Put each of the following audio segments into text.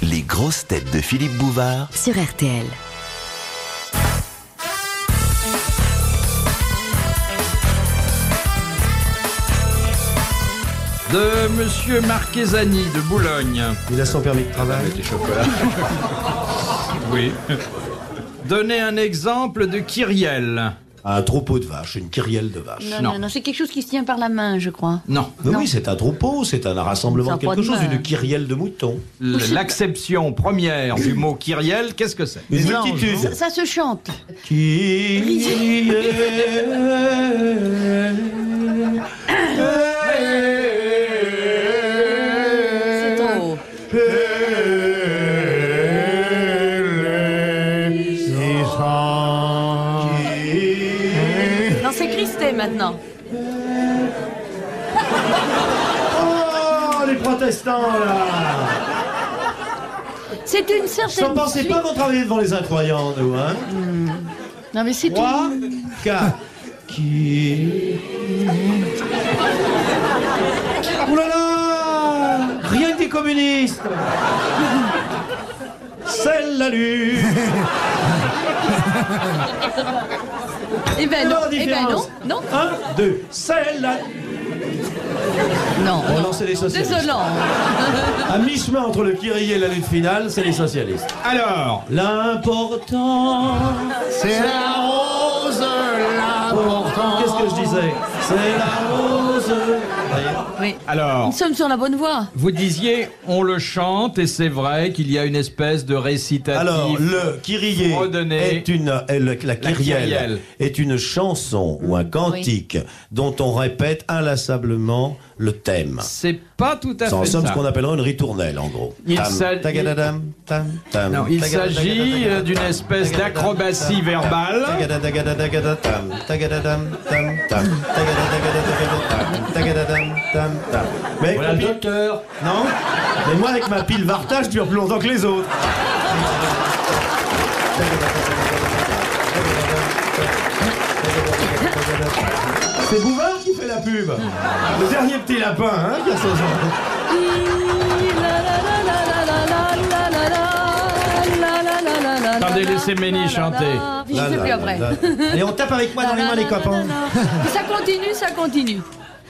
Les grosses têtes de Philippe Bouvard sur RTL. De Monsieur Marchesani de Boulogne. Il a son permis de travail. Des chocolats. Oui. Donnez un exemple de kyrielle. Un troupeau de vaches, une kyrielle de vaches. Non. C'est quelque chose qui se tient par la main, je crois. Non. Mais oui, c'est un troupeau, c'est un rassemblement Ça de quelque a pas de chose, main. une kyrielle de moutons. L'acception première du mot kyrielle, qu'est-ce que c'est? Une multitude. Ça se chante. C'est en haut. Non, c'est Christé maintenant. Oh, les protestants, là! C'est une Je certaine. ne pensais pas qu'on travaillait devant les incroyants, nous, hein? Non, mais c'est 3, une. 4. Ouh là là! Rien que des communistes! C'est la lune! Eh ben non, La eh ben non, différence. non, 1, 2, c'est la... non. Oh non, c'est les socialistes. Désolant. À mi-chemin entre le kyrie et la lutte finale, c'est les socialistes. Alors, L'important, c'est la rose, l'important. Qu'est-ce que je disais? C'est la rose. Oui. alors, Nous sommes sur la bonne voie. vous disiez, on le chante, et c'est vrai qu'il y a une espèce de récitatif. Alors, le kyrie Redonner. est la kyrielle kyrielle. est une chanson ou un cantique dont on répète inlassablement le thème. C'est pas tout à C'est en fait somme ça. ce qu'on appellerait une ritournelle, en gros. Il Tam, s'agit- tagadadam, tam, tam, Non, il tagadadam, s'agit tagadadam, d'une espèce tagadadam, d'acrobatie tam, verbale. tagadadam, tam, tagadadam, tam, tam, tagadadam, tagadadam, tam, tam. Mais Voilà le copine- docteur. Non. Mais moi, avec ma pile Varta, je dure plus longtemps que les autres. C'est Bouvard qui fait la pub. Le dernier petit lapin, hein, qui a son genre. Attendez, laissez Ménie chanter. Je ne sais plus après. Allez, on tape avec moi dans les mains, les copains. Ça continue, ça continue.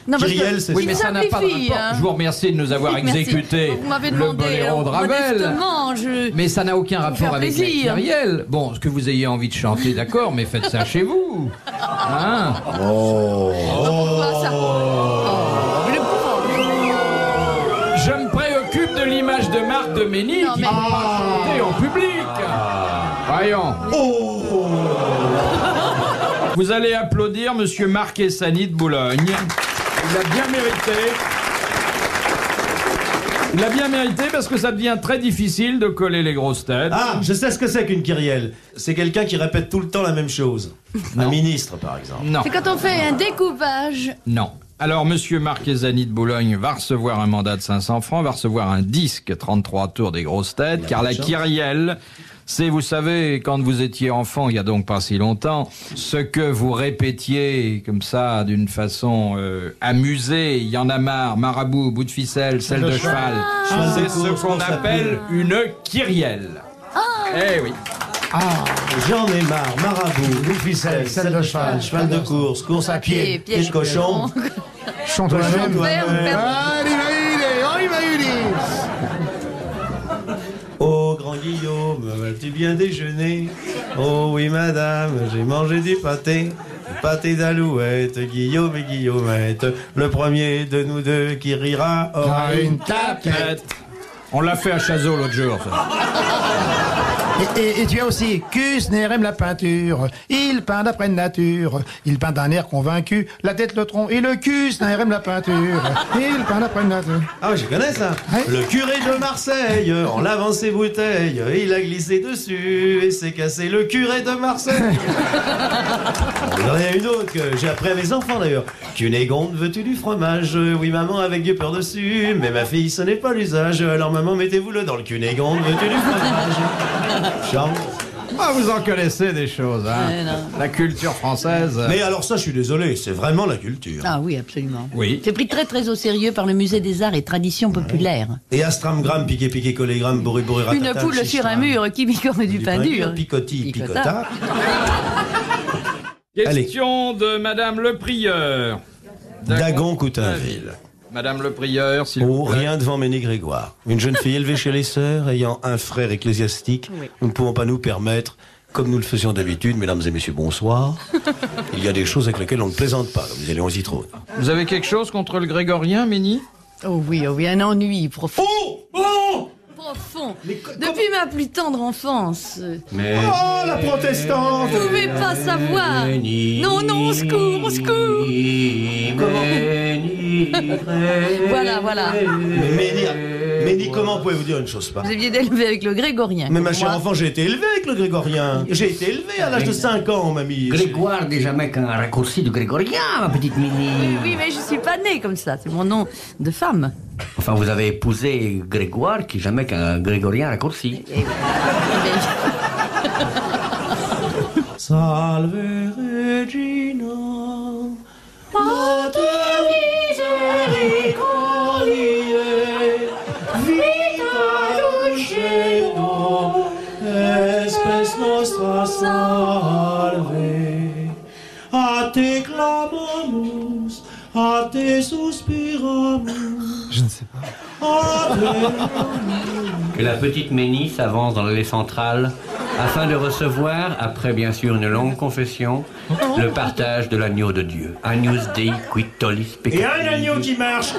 Non, parce que Kyrielle, c'est Oui, il mais ça n'a pas de simplifie, rapport. hein. Je vous remercie de nous avoir Merci. exécuté Vous m'avez le demandé, boléro de Ravel. modestement, Mais ça n'a aucun rapport faire avec la plaisir. kyrielle. Bon, ce que vous ayez envie de chanter, d'accord, mais faites ça chez vous. Hein? Je me préoccupe de l'image de Marc de Ménie Non, qui mais- peut pas chanter en public. Voyons. Vous allez applaudir Monsieur Marchesani de Boulogne. Il a bien mérité. Il a bien mérité parce que ça devient très difficile de coller les grosses têtes. Ah, je sais ce que c'est qu'une kyrielle. C'est quelqu'un qui répète tout le temps la même chose. Un ministre, par exemple. Non, C'est quand on fait un découpage. non. Alors, Monsieur Marchesani de Boulogne va recevoir un mandat de 500 francs, va recevoir un disque 33 tours des grosses têtes, car la de chance. kyrielle, c'est, vous savez, quand vous étiez enfant, il y a donc pas si longtemps, ce que vous répétiez comme ça, d'une façon amusée, il y en a marre, marabout, bout de ficelle, selle de cheval, Cheval de c'est ce course, qu'on course à appelle une kyrielle. Eh oui. J'en ai marre, marabout, bout de ficelle, selle de cheval, cheval de course, course à pied, pied de cochon. Chante la Chante même. toi-même. Oh, grand Guillaume, vas-tu bien déjeuner? Oh oui, madame, j'ai mangé du pâté d'alouette, Guillaume et Guillaumette. Le premier de nous deux qui rira aura une tapette. On l'a fait à Chazot l'autre jour, ça. Et tu as aussi Kusner aime la peinture, il peint d'après nature, il peint d'un air convaincu, la tête, le tronc et le Kusner aime la peinture, il peint d'après nature. Ah oui, je connais ça. Ouais. Le curé de Marseille, en lavant ses bouteilles, il a glissé dessus et s'est cassé le curé de Marseille. J'en ai une autre que j'ai appris à mes enfants d'ailleurs. Cunégonde, veux-tu du fromage? Oui maman, avec du beurre dessus. Mais ma fille, ce n'est pas l'usage. Alors maman, mettez-vous-le dans le Cunégonde, veux-tu du fromage? Chante. Ah, vous en connaissez des choses, hein. Ouais, non. La culture française. Mais alors ça, je suis désolé, c'est vraiment la culture. Ah oui, absolument. Oui. C'est pris très très au sérieux par le Musée des Arts et Traditions Populaires. Et astramgramme, piqué, collégramme, bourré, ratata, Une poule sur un chichram. mur qui picore du pain dur. Picotti, Picota. picota. Question de Madame le Prieur. Dagon-Coutainville. Madame le Prieur, s'il Oh, vous plaît. rien devant Ménie Grégoire. Une jeune fille élevée chez les sœurs, ayant un frère ecclésiastique, Oui. nous ne pouvons pas nous permettre, comme nous le faisions d'habitude, mesdames et messieurs, bonsoir. Il y a des choses avec lesquelles on ne plaisante pas, comme disait Léon Zitrone. Vous avez quelque chose contre le grégorien, Ménie? Oh oui, un ennui profond. Oh Profond. Depuis ma plus tendre enfance. Mais... Oh, la protestante Vous ne pouvez pas savoir. Non, non, au secours, au secours. Voilà. Ménie, comment pouvez-vous dire une chose pareille? Vous aviez élevé avec le grégorien. Mais ma Moi, chère enfant, j'ai été élevé avec le grégorien. J'ai été élevé à l'âge de 5 ans, mamie. Grégoire n'est jamais qu'un raccourci de grégorien, ma petite Mini. Oui, mais je suis pas née comme ça. C'est mon nom de femme. Enfin, vous avez épousé Grégoire, qui n'est jamais qu'un grégorien raccourci. Et- Salve Regina, Mater misericordiae, vita dulcedo, espes nostra salve. A te clamamus, a te suspiramus. Je ne sais pas. A te... Que la petite Ménie s'avance dans l'allée centrale afin de recevoir, après bien sûr une longue confession, le partage de l'agneau de Dieu. Agnus Dei qui tollis Et peccati. un agneau qui marche,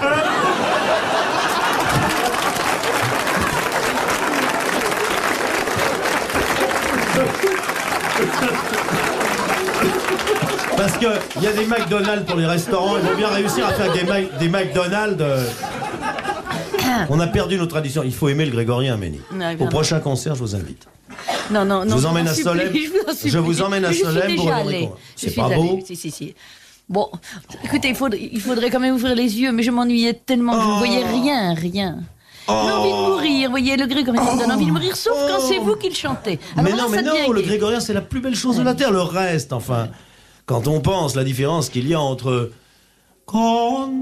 Parce qu'il y a des McDonald's pour les restaurants, ils vont bien réussir à faire des McDonald's. On a perdu nos traditions. Il faut aimer le grégorien, Ménie. Ouais, Au évidemment. prochain concert, je vous invite. Non. Je vous emmène à supplie, Solesmes. Je vous emmène à Solesmes pour déjà le allée. Régorien. Je C'est suis pas allée. beau? Si. Bon, écoutez, il faudrait quand même ouvrir les yeux, mais je m'ennuyais tellement que je ne voyais rien. J'ai envie de mourir, vous voyez, le grégorien me donne envie de mourir, sauf quand c'est vous qui le chantez. Alors Mais là, non, ça devient le gai. grégorien, c'est la plus belle chose de la terre. Le reste, enfin, quand on pense la différence qu'il y a entre Condomine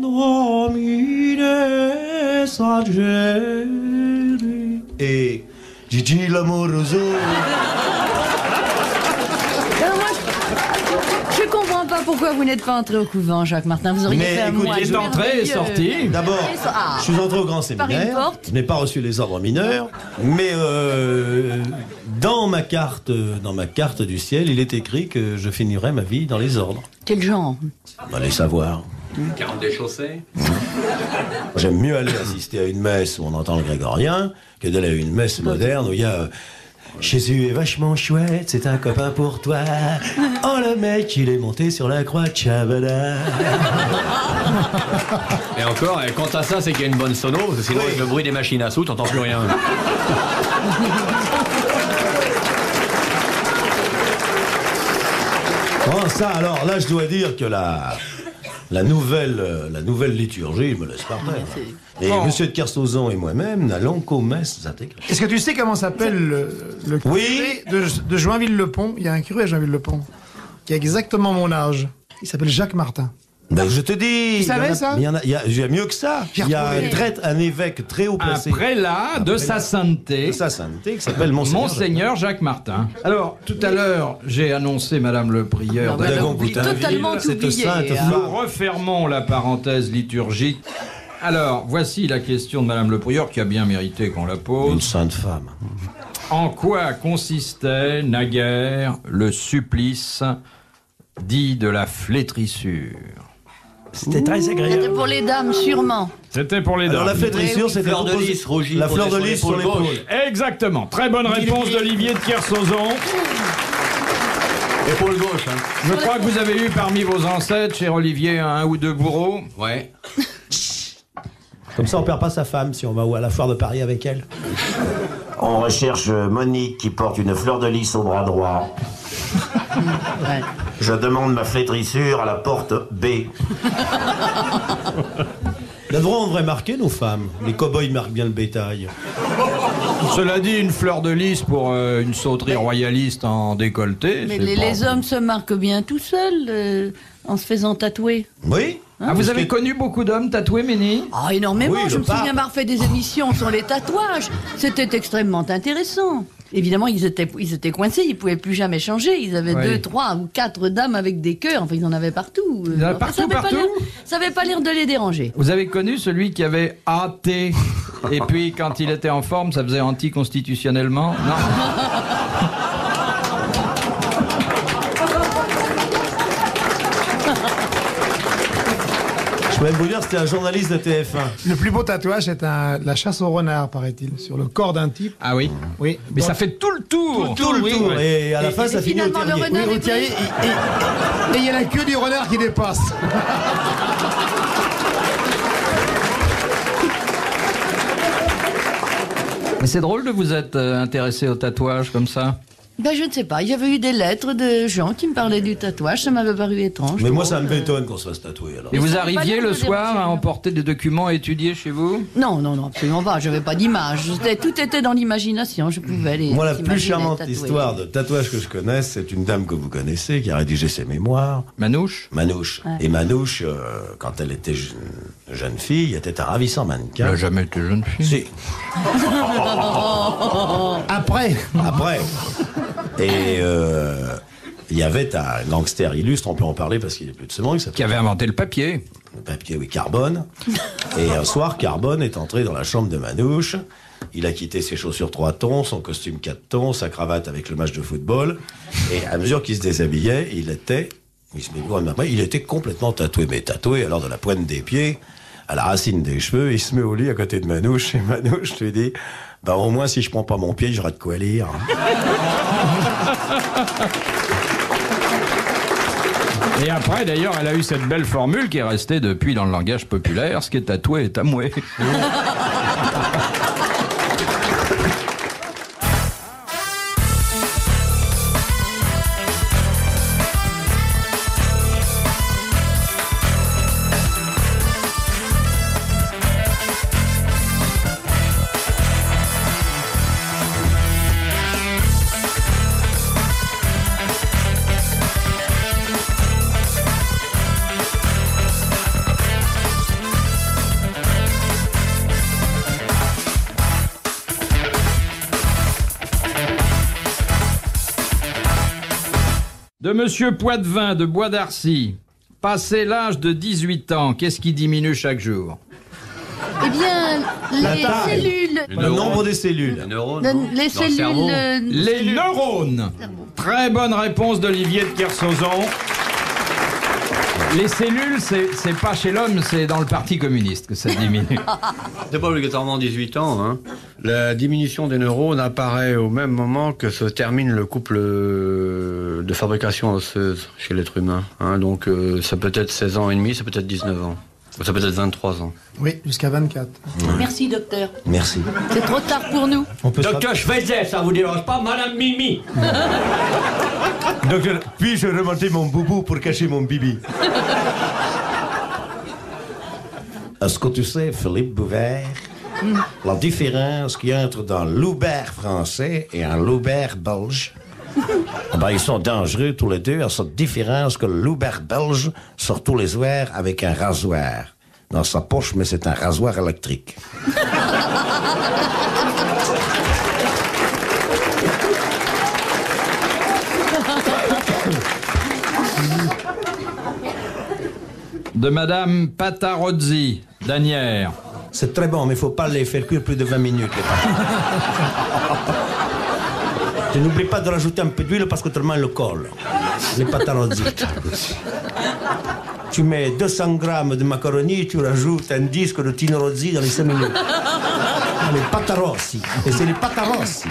Sageri et Gigi l'amoroso. Alors moi, je comprends pas pourquoi vous n'êtes pas entré au couvent, Jacques Martin. Vous auriez Mais fait un écoute, mois il est entré et merveilleux. sorti. D'abord, Ah. je suis entré au grand Par une séminaire. porte. Je n'ai pas reçu les ordres mineurs, mais dans ma carte du ciel, il est écrit que je finirai ma vie dans les ordres. Quel genre? Allez savoir. 40 des chaussées. J'aime mieux aller assister à une messe où on entend le grégorien que d'aller à une messe moderne où il y a Jésus est vachement chouette, c'est un copain pour toi. Oh le mec, il est monté sur la croix de Chabada. Et encore, quant à ça, c'est qu'il y a une bonne sono, parce que sinon, Oui. avec le bruit des machines à sous, t'entends plus rien. Bon, ça alors, là je dois dire que la nouvelle liturgie me laisse par terre. Et monsieur de Kersauzon et moi-même n'allons qu'aux messes intégrées. Est-ce que tu sais comment s'appelle le curé de Joinville-le-Pont? Il y a un curé à Joinville-le-Pont qui a exactement mon âge. Il s'appelle Jacques Martin. Ben, je te dis. Tu savais ça? Il y a mieux que ça. J'ai Il y a retrouvé. un évêque très haut Un placé. prélat de sa sainteté, de sa sainteté qui s'appelle Monseigneur Jacques Martin. Alors, tout à l'heure, j'ai annoncé, Madame le Prieur, Non, mais Dagon oublie Coutainville, totalement cette oublié, sainte hein. femme. nous refermons la parenthèse liturgique. Alors, voici la question de Madame le Prieur qui a bien mérité qu'on la Une pose. sainte femme. En quoi consistait naguère le supplice dit de la flétrissure? C'était très C'était agréable. pour les dames, sûrement. C'était pour les Alors la dames. flétrissure, c'était Fleur de composé- lys rougie La posée fleur de sur lys sur l'épaule l'épaule. gauche. Exactement. Très bonne réponse d'Olivier de Kersauzon. Épaule gauche, hein. Je crois que vous avez eu parmi vos ancêtres, cher Olivier, un ou deux bourreaux. Ouais. Comme ça, on perd pas sa femme si on va à la foire de Paris avec elle. On recherche Monique qui porte une fleur de lys au bras droit. Ouais. Je demande ma flétrissure à la porte B. Là-devant, on devrait marquer nos femmes. Les cow-boys marquent bien le bétail. Cela dit, une fleur de lys pour une sauterie royaliste en décolleté. Mais c'est les pas- hommes se marquent bien tout seuls en se faisant tatouer. Oui. Ah, vous avez connu beaucoup d'hommes tatoués, Ménie? Ah, énormément. Oui, Je le me souviens pape. avoir fait des émissions sur les tatouages. C'était extrêmement intéressant. Évidemment, ils étaient coincés, ils pouvaient plus jamais changer. Ils avaient Oui. 2, 3 ou 4 dames avec des cœurs. Enfin, ils en avaient partout. Ils en avaient Enfin, partout, ça avait pas partout l'air- Ça avait pas l'air de les déranger. Vous avez connu celui qui avait AT et puis quand il était en forme, ça faisait anticonstitutionnellement? Non. Je peux même vous dire, c'était un journaliste de TF1. Le plus beau tatouage, c'est la chasse au renard, paraît-il, sur le corps d'un type. Ah oui. Oui. Mais ça fait tout le tour. Tout le oui, tour. oui. Et à la fin, ça finit au finalement, le terrier. renard- Oui, au terrier, et il y a la queue du renard qui dépasse. Mais c'est drôle de vous être intéressé au tatouage comme ça. Ben, je ne sais pas. Il y avait eu des lettres de gens qui me parlaient du tatouage. Ça m'avait paru étrange. Mais moi, ça m'étonne qu'on se fasse tatouer. Alors. Et vous ça fait pas arriviez l'air le de soir déranger, à non. emporter des documents à étudier chez vous? Non, non, non, absolument pas. Je n'avais pas d'image. Tout était dans l'imagination. Je pouvais les. Moi, la plus imaginer charmante tatouer. histoire de tatouage que je connaisse, c'est une dame que vous connaissez qui a rédigé ses mémoires, Manouche? Manouche. Ouais. Et Manouche, quand elle était jeune fille, était un ravissant Elle mannequin. n'a jamais été jeune fille. Si, Après. après. Et il y avait un gangster illustre, on peut en parler parce qu'il est plus de ce monde, qui Qui s'appelait avait inventé le papier. le papier, oui, Carbone. Et un soir, Carbone est entré dans la chambre de Manouche. Il a quitté ses chaussures 3 tons, son costume 4 tons, sa cravate avec le match de football. Et à mesure qu'il se déshabillait, il se met loin de ma main, il était complètement tatoué. Mais tatoué, alors de la pointe des pieds à la racine des cheveux. Il se met au lit à côté de Manouche. Et Manouche lui dit, bah au moins si je prends pas mon pied, j'aurai de quoi lire. Et après, d'ailleurs, elle a eu cette belle formule qui est restée depuis dans le langage populaire. Ce qui est tatoué est amoué. De Monsieur Poitvin de Bois d'Arcy. Passé l'âge de 18 ans, qu'est-ce qui diminue chaque jour? Eh bien, les taille. cellules. Le nombre des cellules. Les neurones, Les non, dans le cellules. cerveau. Les neurones. Très bonne réponse d'Olivier de Kersauzon. Les cellules, c'est pas chez l'homme, c'est dans le Parti communiste que ça diminue. C'est pas obligatoirement 18 ans. Hein. La diminution des neurones apparaît au même moment que se termine le couple de fabrication osseuse chez l'être humain. Hein. Donc ça peut être 16 ans et demi, ça peut être 19 ans. Ça peut être 23 ans. Oui, jusqu'à 24. Merci, docteur. Merci. C'est trop tard pour nous. On peut Docteur Schweitzer, ça vous dérange pas, Madame Mimi? Docteur, puis-je remonter mon boubou pour cacher mon bibi? Est-ce que tu sais, Philippe Bouvert, la différence qu'il y a entre un loubert français et un loubert belge? Ah ben, ils sont dangereux tous les deux, à cette différence que le loubert belge sort tous les soirs avec un rasoir dans sa poche, mais c'est un rasoir électrique. De Madame Patarozzi, d'Anières. C'est très bon, mais il faut pas les faire cuire plus de 20 minutes, les patates. Tu n'oublie pas de rajouter un peu d'huile parce qu'autrement elle le colle. Les patarozzi. Tu mets 200 grammes de macaroni, tu rajoutes un disque de Tino Rossi dans les 5 minutes. Les patarossi. Et c'est les patarossi.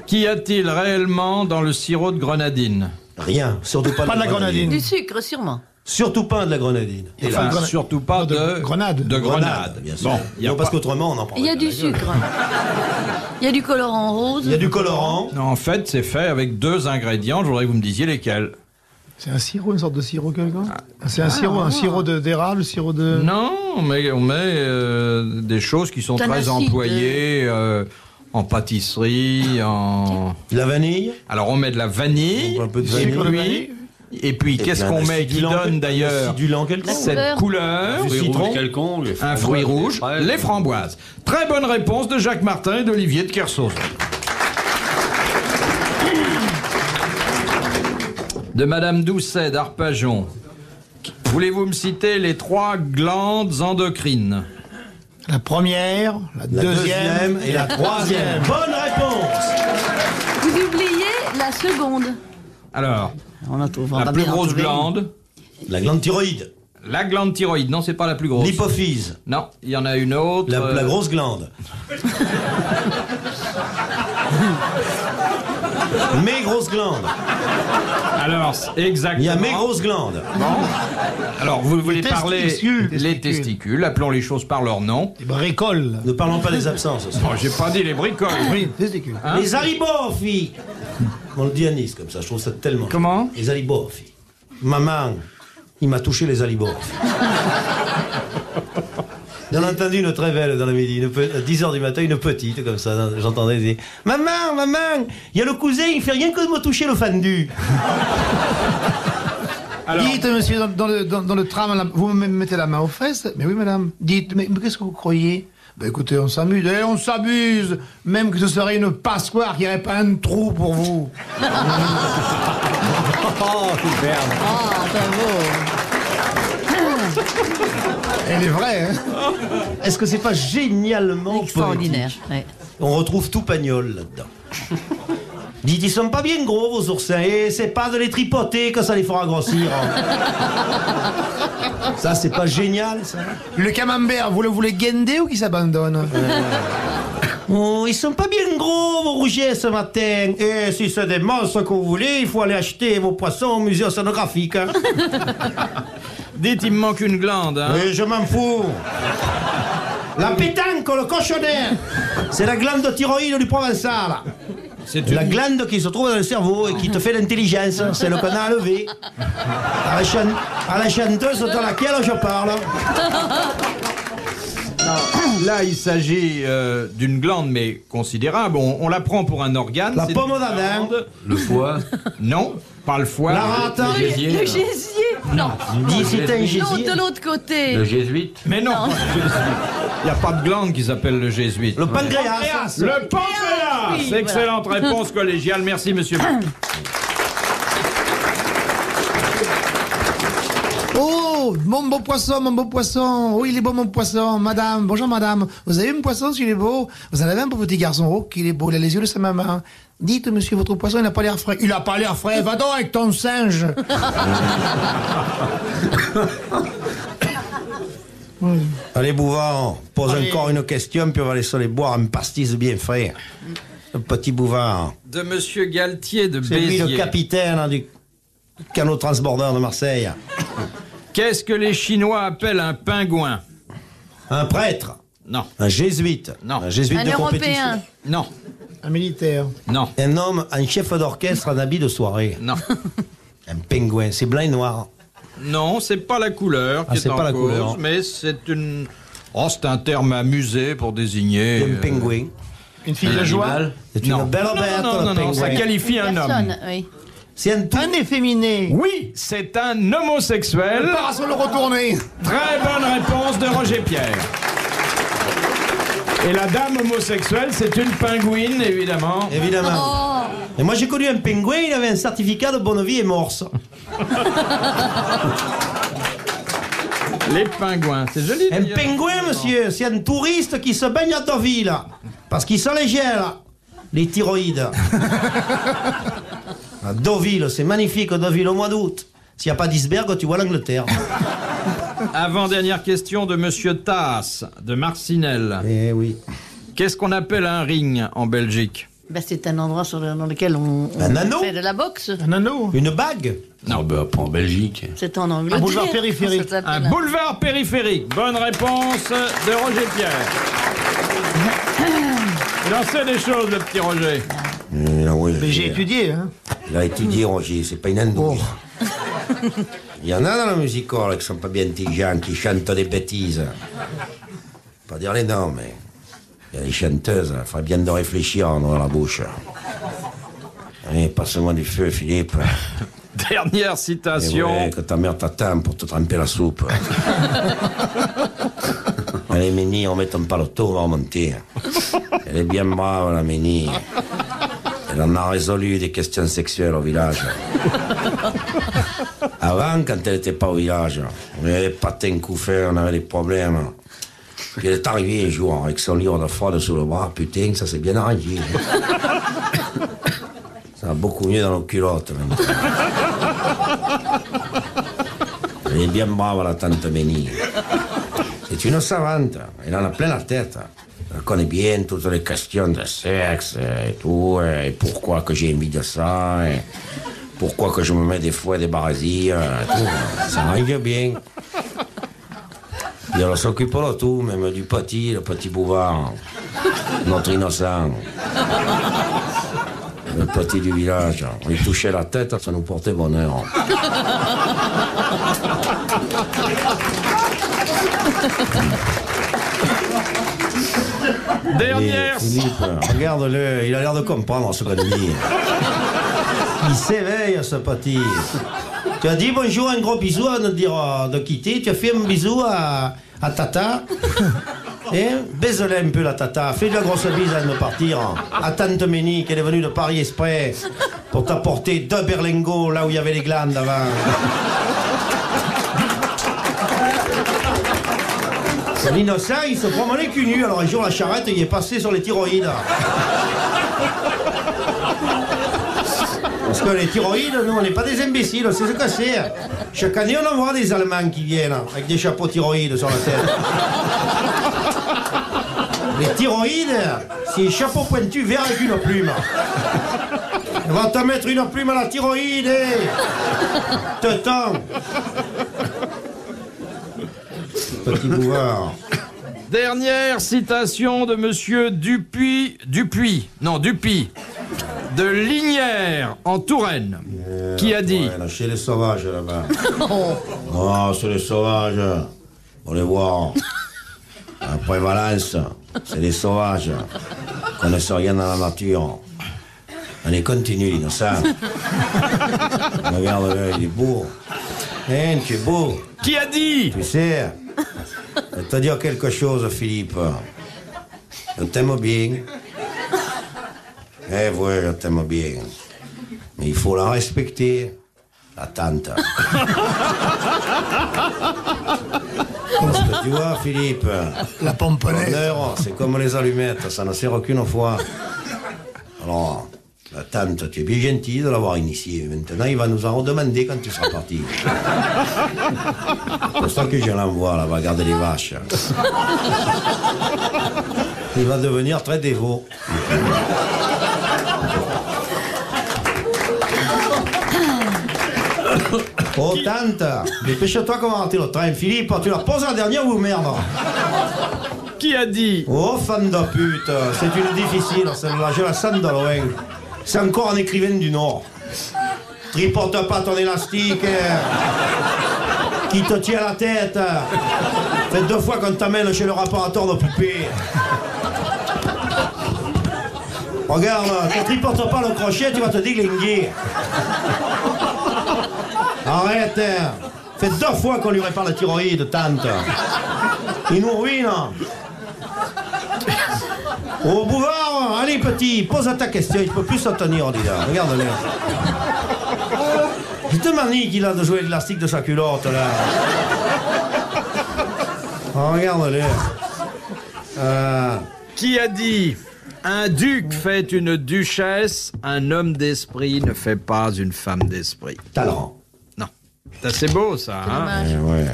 Qu'y a-t-il réellement dans le sirop de grenadine? Rien, surtout pas, Pas de la grenadine. Du sucre, sûrement. Surtout pas de la grenadine. Et Enfin, là, surtout pas de grenade. De grenade. bien sûr. Bon, y a non, parce pas- qu'autrement on en prend. Il y a du sucre. Il y a du colorant rose. Il y a du colorant. Non, en fait, c'est fait avec 2 ingrédients. Je voudrais que vous me disiez lesquels. C'est un sirop, une sorte de sirop quelqu'un C'est un sirop d'érable, sirop de... Non, mais on met des choses qui sont C'est un très acide. employées en pâtisserie, en... La vanille. Alors on met de la vanille, Un peu de et vanille. puis qu'est-ce qu'on met qui donne d'ailleurs Acidulant quelconque. cette couleur? Fruit citron. rouge quelconque, les Un framboises, fruit les rouge, fraises. les framboises. Très bonne réponse de Jacques Martin et d'Olivier de Kersauzon. De Madame Doucet d'Arpajon. Voulez-vous me citer les 3 glandes endocrines? La première, la deuxième et la troisième. Bonne réponse. Vous oubliez la seconde. Alors, On en trouve. on la va plus bien en grosse trouver une. glande, La glande thyroïde. la glande thyroïde. Non, c'est pas la plus grosse. L'hypophyse. Non, il y en a une autre. La grosse glande. Mes grosses glandes. Alors, exactement. Il y a mes grosses glandes. Alors, vous voulez Les parler testicules. les testicules, appelons les choses par leur nom. Les bricoles. Ne parlons pas des absences. Bon, j'ai pas dit les bricoles. Oui, testicules. Hein? Les alibofis. On le dit à Nice comme ça, je trouve ça tellement... Comment? Les alibofis. Maman, il m'a touché les alibofis. J'en ai entendu une très belle dans la midi, à 10h du matin, une petite comme ça, j'entendais dire « Maman, maman, il y a le cousin, il fait rien que de me toucher le fendu. » Alors, Dites, monsieur, dans le tram, vous me mettez la main aux fesses? Mais oui, madame. Dites, mais qu'est-ce que vous croyez? Ben écoutez, on s'amuse. Eh, on s'amuse. Même que ce serait une passoire, qu'il n'y aurait pas un trou pour vous. Oh, super. Ah, bravo. Elle est vraie, hein? Est-ce que c'est pas génialement Extraordinaire. poétique? Ouais. On retrouve tout Pagnol là-dedans. Dites, ils sont pas bien gros vos oursins, et c'est pas de les tripoter que ça les fera grossir. Ça, c'est pas génial, ça? Le camembert, vous le voulez guender ou qu'il s'abandonne? Oh, ils sont pas bien gros, vos rougets, ce matin. Et si c'est des monstres que vous voulez, il faut aller acheter vos poissons au musée océanographique. Hein. dites, il me manque une glande. Hein. Oui, je m'en fous. La pétanque, le cochonnet, c'est la glande thyroïde du Provençal. C'est La glande qui se trouve dans le cerveau et qui te fait l'intelligence, c'est le qu'on a enlevé. À la chanteuse dans laquelle je parle. Là, il s'agit d'une glande, mais considérable. On la prend pour un organe. La c'est pomme une d'Adam. glande. Le foie. Non, pas le foie. La rate. Le gésier. Le gésier. Non. Dis si t'es un Non, gésier. de l'autre côté. Le jésuite. Mais non, Non. il n'y a pas de glande qui s'appelle le jésuite. Le pancréas. Le pancréas. Oui, Excellente réponse collégiale. Merci, monsieur. Oh, mon beau poisson, mon beau poisson. Oh, il est beau, mon poisson. Madame, bonjour, madame. Vous avez vu mon poisson, s'il est beau? Vous en avez un pour petit garçon. Oh, qu'il est beau. Il a les yeux de sa maman. Dites, monsieur, votre poisson, il n'a pas l'air frais. Il n'a pas l'air frais. Va donc avec ton singe. Allez, Bouvard, pose Allez. encore une question, puis on va laisser les boire un pastis bien frais. Le petit Bouvard. De monsieur Galtier de C'est lui le Béziers. capitaine du canot transbordeur de Marseille. Qu'est-ce que les Chinois appellent un pingouin? Un prêtre. Non, Un jésuite. Non. Un jésuite Un de Européen. compétition. non, Un militaire. non, Un homme, un chef d'orchestre en habit de soirée. non. Un pingouin. C'est blanc et noir. Non, c'est pas la couleur qui Ah, c'est est en pas la cause, couleur. mais c'est une... Oh, c'est un terme amusé pour désigner... Un pingouin. Une fille de joie. Animal. C'est Non. une belle Non, bête, non, le non, non, ça pingouin. qualifie un homme. Personne, oui. C'est un tout. Un efféminé. Oui, c'est un homosexuel. Parasol retourné. Très bonne réponse de Roger Pierre. Et la dame homosexuelle, c'est une pingouine, évidemment. Évidemment. Oh, Et moi, j'ai connu un pingouin, il avait un certificat de bonne vie et morse. Les pingouins, c'est joli. Un d'ailleurs. pingouin, monsieur, c'est un touriste qui se baigne à Deauville. Parce qu'il sent les gels, les thyroïdes. À Deauville, c'est magnifique, Deauville au mois d'août. S'il n'y a pas d'iceberg, tu vois l'Angleterre. Avant-dernière question de monsieur Tass, de Marcinelle. Eh oui. Qu'est-ce qu'on appelle un ring en Belgique? ben, c'est un endroit dans lequel on Un anneau fait de la boxe. Un anneau. Une bague. Non, bah, pas en Belgique. C'est en Angleterre. Un boulevard périphérique. Ça s'appelle Un boulevard périphérique. Bonne réponse de Roger Pierre. Il en sait des choses, le petit Roger. Mais j'ai étudié, hein. Il a étudié, Roger, c'est pas une andouille. Oh. Il y en a dans la musique hall qui sont pas bien intelligents, qui chantent des bêtises. Pas dire les noms, mais il y a des chanteuses, il faudrait bien de réfléchir dans la bouche. Allez, passe-moi du feu, Philippe. Dernière citation. Ouais, que ta mère t'attend pour te tremper la soupe. Allez, Ménie, on met ton paloto, on va remonter. Elle est bien brave, la Ménie. Elle en a résolu des questions sexuelles au village. Avant, quand elle n'était pas au village, on avait des patins couffés, on avait des problèmes. Puis elle est arrivée un jour avec son livre de froide sous le bras. Putain, ça s'est bien arrangé. Ça va beaucoup mieux dans nos culottes maintenant. Elle est bien brave, la tante Ménie. C'est une savante. Elle en a plein la tête. Elle connaît bien toutes les questions de sexe et tout, et pourquoi que j'ai envie de ça, et pourquoi que je me mets des fois des barasies, et tout. Ça arrive bien. Et elle s'occupe de tout, même du petit, le petit Bouvard, notre innocent. Le petit du village. On lui touchait la tête, ça nous portait bonheur. Dernière. Philippe, regarde-le, il a l'air de comprendre ce qu'on dit. Il s'éveille, ce petit. Tu as dit bonjour, un gros bisou avant de dire de quitter. Tu as fait un bisou à Tata. Et baise-la un peu, la Tata. Fais de la grosse bise avant de partir. À tante Ménie, qu'elle est venue de Paris exprès pour t'apporter 2 berlingots là où il y avait les glandes avant. L'innocent, il se promenait cul nu. Alors un jour, la charrette, il est passé sur les thyroïdes. Parce que les thyroïdes, nous, on n'est pas des imbéciles, c'est ce que c'est. Chaque année, on en voit des Allemands qui viennent avec des chapeaux thyroïdes sur la tête. Les thyroïdes, c'est un chapeau pointu vert avec une plume. On va te mettre une plume à la thyroïde, te tends. Petit Bouvard. Dernière citation de monsieur Dupuis, de Lignières, en Touraine, qui a dit... Ouais, là, chez les sauvages, là-bas. Oh, c'est les sauvages. On les voit. Après Valence, c'est les sauvages. Ils connaissent rien dans la nature. On est continu, l'innocent. Regarde-le, il est beau. Hein, tu es beau. Qui a dit? Tu sais, je vais te dire quelque chose, Philippe. Je t'aime bien. Eh ouais, je t'aime bien. Mais il faut la respecter, la tante. Parce que tu vois, Philippe, La pomponnaise. l'honneur, c'est comme les allumettes, ça ne sert qu'une fois. Alors, la tante, tu es bien gentille de l'avoir initié. Maintenant, il va nous en redemander quand tu seras parti. C'est pour ça que je l'envoie là-bas garder les vaches. Il va devenir très dévot. Oh, tante, dépêche-toi comment rater le train. Philippe, tu la poses la dernière ou merde? Qui a dit? Oh, fan de pute, c'est une difficile, celle-là, je la sens de loin. C'est encore un écrivain du Nord. Tripote pas ton élastique, qui te tient la tête. Fait 2 fois qu'on t'amène chez le réparateur de poupées. Regarde, tu tripotes pas le crochet, tu vas te déglinguer. Arrête, fait 2 fois qu'on lui répare la thyroïde, tante. Il nous ruine. Oh, Bouvard, allez, petit, pose ta question, il peut plus se tenir, dis là. Regarde-le. Je te manie qu'il a de jouer l'élastique de sa culotte, là. Oh, regarde-le. Qui a dit? Un duc fait une duchesse, un homme d'esprit ne fait pas une femme d'esprit. Talent. Non. C'est assez beau, ça, hein? Ouais.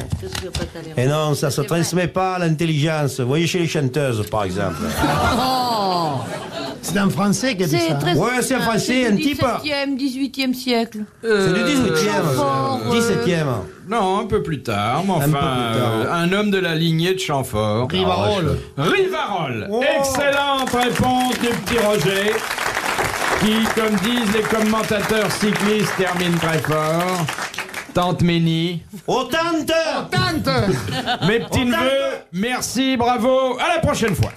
Et non, ça se transmet pas à l'intelligence. Vous voyez chez les chanteuses, par exemple. Oh, C'est un Français qui a dit c'est ça. très Ouais, c'est un Français, un type. 17e, 18e siècle. C'est du 18e, Chamfort, 17e. Non, un peu plus tard, mais enfin, peu plus tard. un homme de la lignée de Chamfort. Rivarol. Rivarol. Oh. Excellente réponse du petit Roger, qui, comme disent les commentateurs cyclistes, termine très fort. Tante Ménie. Oh, tante! Tante! Mes petits neveux, merci, bravo. À la prochaine fois.